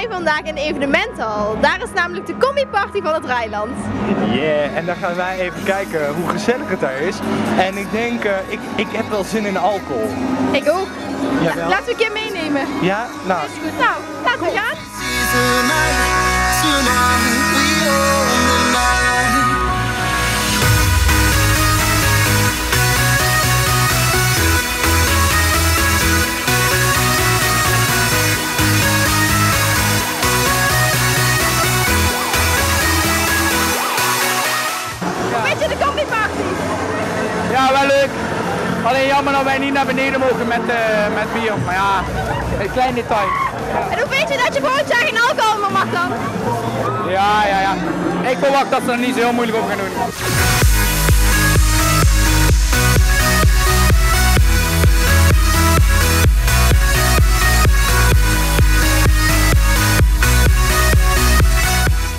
Vandaag in de evenementhal. Daar is namelijk de combi-party van het Rijland. Yeah, en daar gaan wij even kijken hoe gezellig het daar is. En ik denk, ik heb wel zin in alcohol. Ik ook. Jawel. Laten we een keer meenemen. Ja? Nou. Is goed. Nou, laten we gaan. Ja, wel leuk. Alleen jammer dat wij niet naar beneden mogen met bier. Maar ja, een klein detail. En hoe weet je dat je volgend jaar geen alcohol meer mag dan? Ja. Ik verwacht dat ze er niet zo heel moeilijk over gaan doen.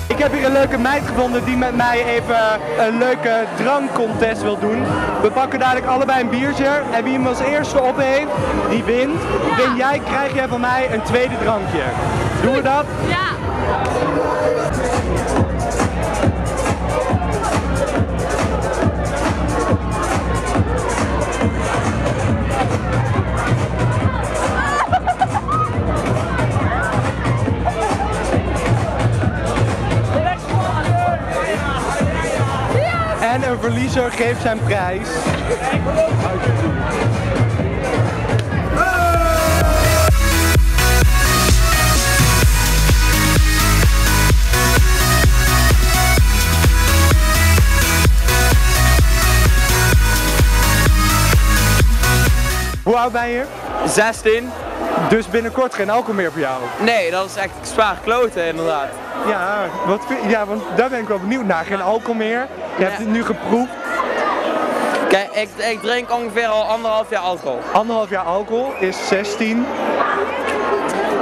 Ik heb hier een leuke meid gevonden die met mij even een leuke drankcontest wil doen. We pakken dadelijk allebei een biertje en wie hem als eerste op heeft, die wint. Win jij, krijg jij van mij een tweede drankje. Doen we dat? Ja. En een verliezer geeft zijn prijs. Hoe oud ben je? 16. Dus binnenkort geen alcohol meer voor jou? Nee, dat is echt zwaar kloten inderdaad. Ja, want daar ben ik wel benieuwd naar. Geen alcohol meer. Je hebt het nu geproefd. Kijk, ik drink ongeveer al 1,5 jaar alcohol. 1,5 jaar alcohol is 16.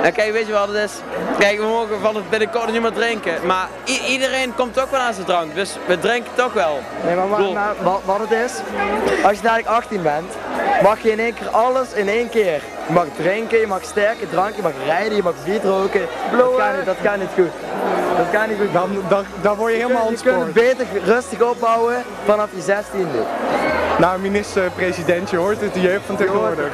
En kijk, weet je wat het is? Kijk, we mogen van het binnenkort niet meer drinken. Maar iedereen komt ook wel aan zijn drank. Dus we drinken toch wel. Nee, maar wat het is, als je dadelijk 18 bent, mag je in één keer alles in één keer. Je mag drinken, je mag sterke drank, je mag rijden, je mag wiet roken. Dat kan niet goed. Dat kan niet goed. Dan word je helemaal ontspoord. Je kunt het beter rustig opbouwen vanaf je 16e. Nou, minister-president, je hoort het, de jeugd van tegenwoordig.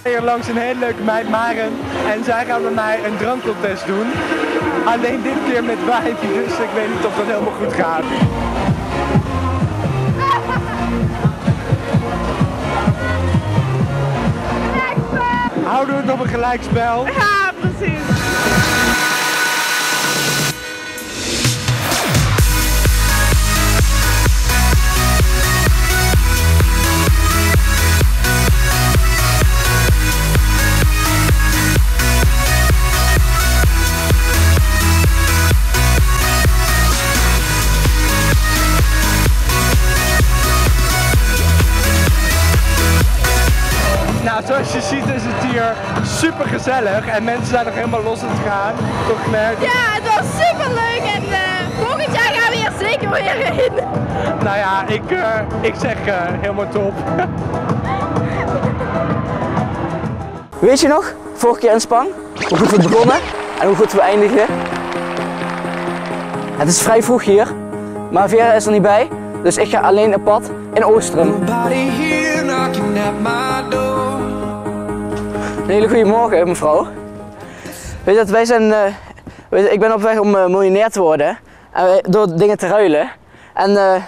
Hier langs een hele leuke meid, Maren, en zij gaan met mij een drankcontest doen. Alleen dit keer met wijn, dus ik weet niet of dat helemaal goed gaat. Houden we het op een gelijkspel? Ja, precies. Nou, zoals je ziet is het hier super gezellig en mensen zijn nog helemaal los aan het gaan. Toch, Claire? Ja, het was super leuk en volgend jaar gaan we hier zeker weer in. Nou ja, ik zeg helemaal top. Weet je nog, vorige keer in Spang, hoe goed we begonnen en hoe goed we eindigen? Het is vrij vroeg hier, maar Vera is er niet bij, dus ik ga alleen op pad in Oostrum. Een hele goede morgen, mevrouw. Weet je dat wij zijn, ik ben op weg om miljonair te worden door dingen te ruilen. En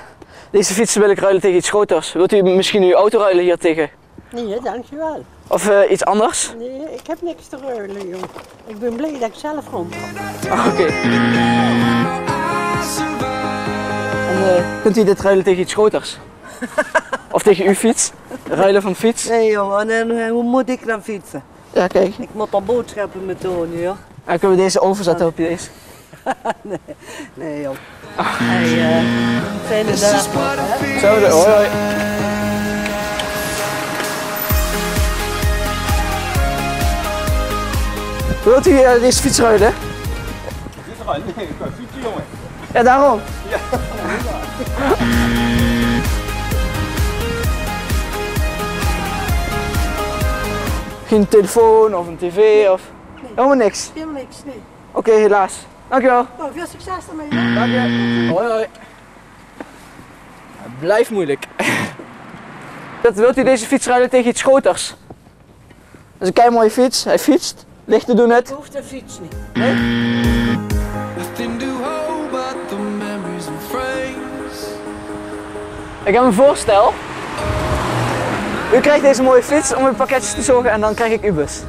deze fietsen wil ik ruilen tegen iets groters. Wilt u misschien uw auto ruilen hier tegen Nee, dankjewel. Of iets anders? Nee, ik heb niks te ruilen, joh. Ik ben blij dat ik zelf rond kan. Oké. En kunt u dit ruilen tegen iets groters? Of tegen uw fiets? Ruilen van fiets? Nee, jongen, en hoe moet ik dan fietsen? Ja, kijk. Ik moet dan boodschappen met Tony, joh. En kunnen we deze overzetten op deze? Nee, joh. Hey, fijne dag. Zo, hoi hoi. Wilt u deze fiets ruilen? Fiets ruilen? Nee, ik kan fietsen, jongen. Ja, daarom. Ja. Geen telefoon of een tv of... Nee. Helemaal niks? Helemaal niks, nee. Oké, helaas. Dankjewel. Nou, veel succes ermee. Dank je. Hoi hoi. Blijft moeilijk. Wilt u deze fiets ruilen tegen iets groters? Dat is een keimooie fiets, hij fietst. Lichten doen het. Ik hoef de fiets niet. Nee? Ik heb een voorstel. U krijgt deze mooie fiets om uw pakketjes te zorgen en dan krijg ik uw bus.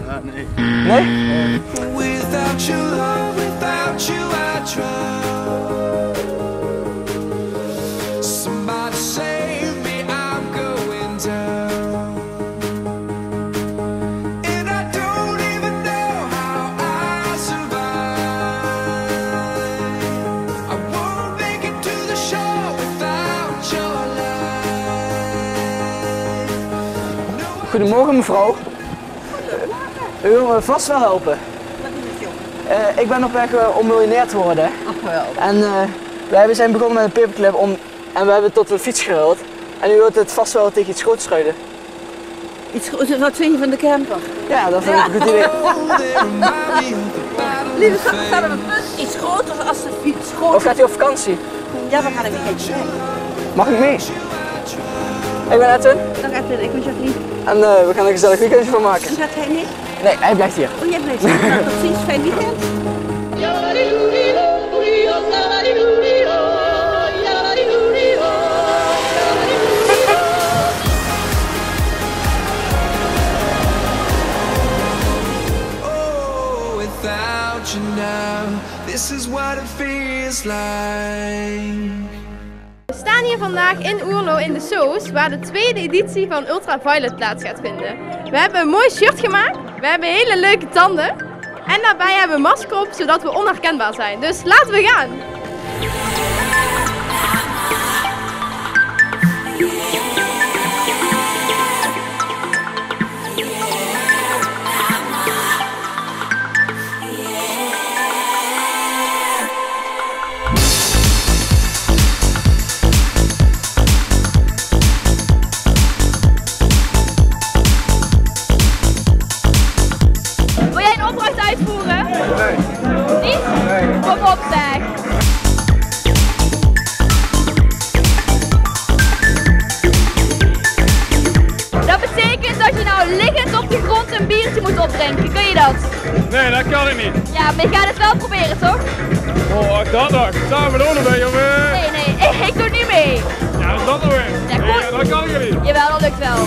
Ja, nee. Nee? Without your love, without you I drown. Somebody save me, I'm going down. And I don't even know how I survive. I won't make it to the shore without your light. Goedemorgen mevrouw. U wil me vast wel helpen. Ik ben op weg om miljonair te worden. Ach wel. En wij zijn begonnen met een paperclip en we hebben tot een fiets geruild. En u wilt het vast wel tegen iets groots ruilen. Iets, wat vind je van de camper? Ja, dat vind ik een goed idee. Lieve schat, we staan op een punt. Iets groter als de fiets. Of gaat u op vakantie? Ja, we gaan een weekendje mee. Mag ik mee? Ik ben Edwin Dag Edwin, ik ben Jacqueline. en we gaan er een gezellig weekendje van maken. En gaat hij mee? Nee, hij blijft hier. Oh, jij blijft. Nou, tot ziens, fijn weekend. Oh, without you now, this is what it feels like. We staan hier vandaag in Oerlo in de Soos, waar de tweede editie van Ultraviolet plaats gaat vinden. We hebben een mooi shirt gemaakt, we hebben hele leuke tanden en daarbij hebben we een masker op, zodat we onherkenbaar zijn. Dus laten we gaan! Wil jij een opdracht uitvoeren? Nee. Niet? Kom op zeg! Dat betekent dat je nou liggend op de grond een biertje moet opdrinken. Kun je dat? Nee, dat kan ik niet. Ja, maar je gaat het wel proberen, toch? Oh, dat nog. Samen doen we, jongen. Nee, ik doe niet mee. Ja, dat nog weer. Ja, goed. Dat kan ik niet. Jawel, dat lukt wel.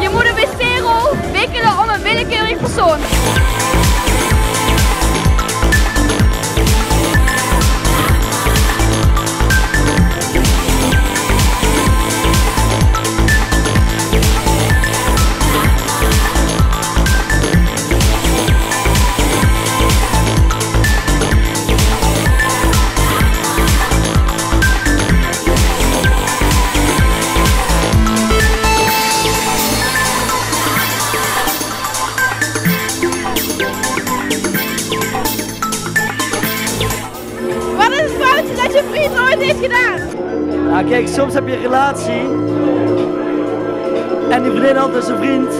Je moet een wc-rol wikkelen om een willekeurig persoon. Wat is het foutje dat je vriend nooit heeft gedaan? Nou kijk, soms heb je een relatie en die vriendin had dus een vriend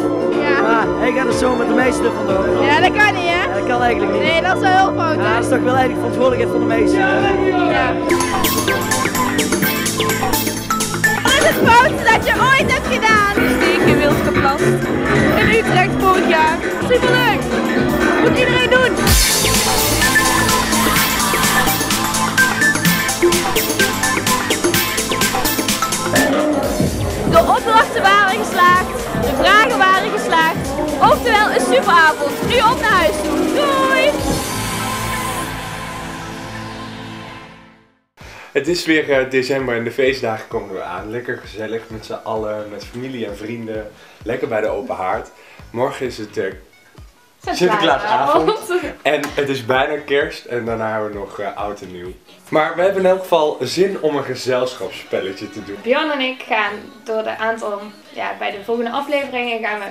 Ja. Maar ik ga er zo met de meester vandoor. Ja, dat kan niet, hè? Ja, dat kan eigenlijk niet. Nee, dat is wel heel fout, Ja, hè? dat is toch wel eigenlijk verantwoordelijkheid van de meester. Ja. Wat is het foutste dat je ooit hebt gedaan? Steken wild geplast. In Utrecht vorig jaar. Superleuk! Moet iedereen doen! De opdrachten waren geslaagd, de vragen waren geslaagd. Oftewel een superavond. Nu op naar huis toe. Doei! Het is weer december en de feestdagen komen weer aan. Lekker gezellig met z'n allen, met familie en vrienden. Lekker bij de open haard. Morgen is het Sinterklaasavond. En het is bijna kerst en daarna hebben we nog oud en nieuw. Maar we hebben in elk geval zin om een gezelschapsspelletje te doen. Bjorn en ik gaan door de aantal, bij de volgende afleveringen gaan we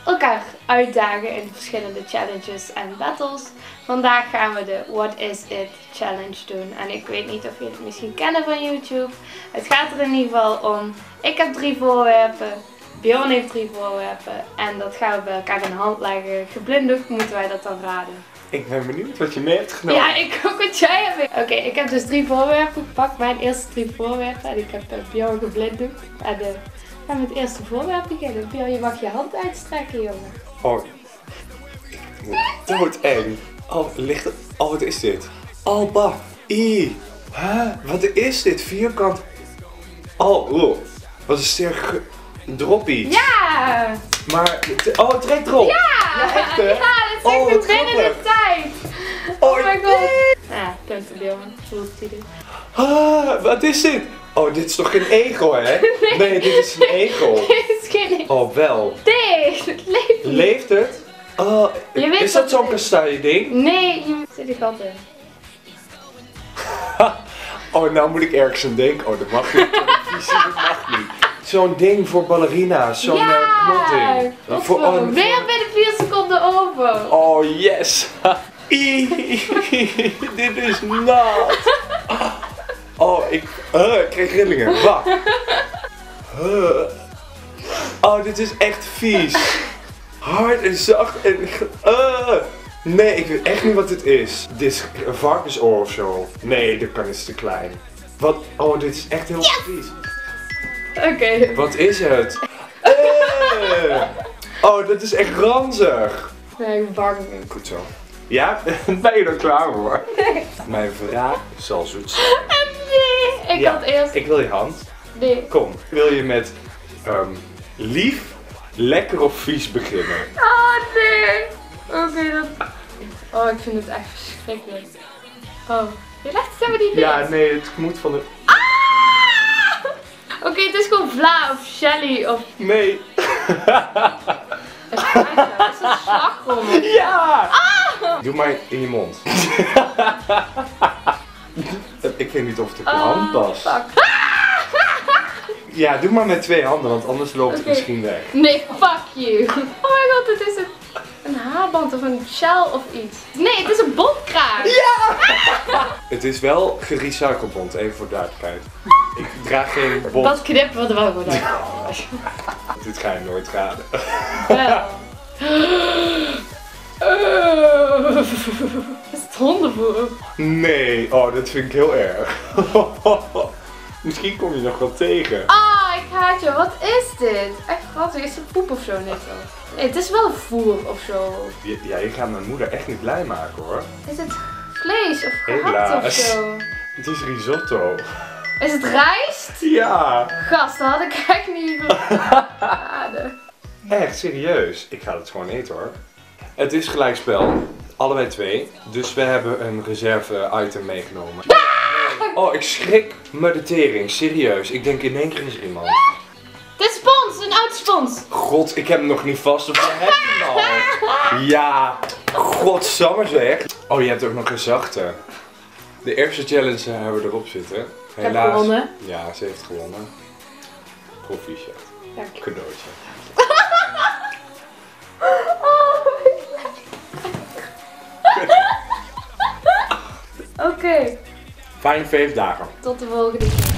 elkaar uitdagen in verschillende challenges en battles. Vandaag gaan we de What Is It Challenge doen. En ik weet niet of jullie het misschien kennen van YouTube. Het gaat er in ieder geval om, ik heb 3 voorwerpen, Bjorn heeft 3 voorwerpen. En dat gaan we bij elkaar in de hand leggen. Geblinddoekt moeten wij dat dan raden. Ik ben benieuwd wat je mee hebt genomen. Ja, ik ook wat jij hebt. Oké, ik heb dus 3 voorwerpen gepakt. Mijn eerste 3 voorwerpen. En ik heb Bjorn geblinddoekt. En we gaan met het eerste voorwerp beginnen. Bjorn, je mag je hand uitstrekken, jongen. Oh, ik word doodeng. Oh, ligt het? Oh, wat is dit? Oh, bah. Huh? Wat is dit? Vierkant. Oh, wat een sterk droppie. Ja! Maar, het trekt erop. Ja! Echt, hè? Ja, dat is echt wat binnen de grappig. tijd. Oh my god. Ja, punten Bjorn. Voelt hij dit? Wat is dit? Oh, dit is toch geen egel, hè? Nee, dit is een egel. Dit is geen... Oh, wel. Nee, het leeft niet. Leeft het? Oh, Je weet is wat dat zo'n het is. kastanje ding? Nee, je zit die kant in. Oh, nou moet ik ergens aan denken. Oh, dat mag niet. Dat mag niet. Zo'n ding voor ballerina's, zo'n knotding. Weer bij de 4 seconden over. Oh, yes. Dit is nat. Oh, ik kreeg rillingen. Wacht. Oh, dit is echt vies. Hard en zacht en... Nee, ik weet echt niet wat dit is. Dit is een varkensoor of zo. Nee, dat kan, is te klein. Wat? Oh, dit is echt heel vies. Oké. Wat is het? Oh, dat is echt ranzig. Nee, ik ben bang. Goed zo. Ja, ben je er klaar voor? Nee. Mijn vraag zal zoet zijn. Nee, ik had eerst... Ik wil je hand. Nee. Kom, wil je met lief, lekker of vies beginnen? Oh nee. Oké, dat... Oh, ik vind het echt verschrikkelijk. Oh, je legt het helemaal niet in. Ja, nee, het moet van de... Oké, het is gewoon Vla of Shelly of... Nee. Is het slagrommel? Ja! Doe maar in je mond. Ik weet niet of het op je hand past. Fuck. Ja, doe maar met 2 handen, want anders loopt het misschien weg. Nee, fuck you. Oh my god, het is een haarband of een sjaal of iets. Nee, het is een bondkraag. Ja! Het is wel gerecycled bond, even voor duidelijkheid. Ik draag geen bond. Dat knippen we er wel goed uit. Dit ga je nooit raden. Wel. Is het hondenvoer? Nee, oh, dat vind ik heel erg. Misschien kom je nog wel tegen. Ah, ik haat je. Wat is dit? Echt grappig. Is het poep of zo? Nee, zo. Nee, het is wel voer of zo. Ja, je gaat mijn moeder echt niet blij maken hoor. Is het vlees of gehakt of Helaas. zo? Het is risotto. Is het rijst? Ja. Gast, dat had ik echt niet geraden. Echt, serieus. Ik ga het gewoon eten hoor. Het is gelijkspel. Allebei 2. Dus we hebben een reserve item meegenomen. Oh, ik schrik me de tering. Serieus. Ik denk in één keer is er iemand. Dit is spons, een oude spons. God, ik heb hem nog niet vast. Of heb je hem al? Ja. Godsamme zeg. Oh, je hebt ook nog een zachte. De eerste challenge hebben we erop zitten. heb gewonnen. Ja, ze heeft gewonnen. Proficiat. Dank je. Cadeautje. Oké. Fijne feestdagen. Tot de volgende keer.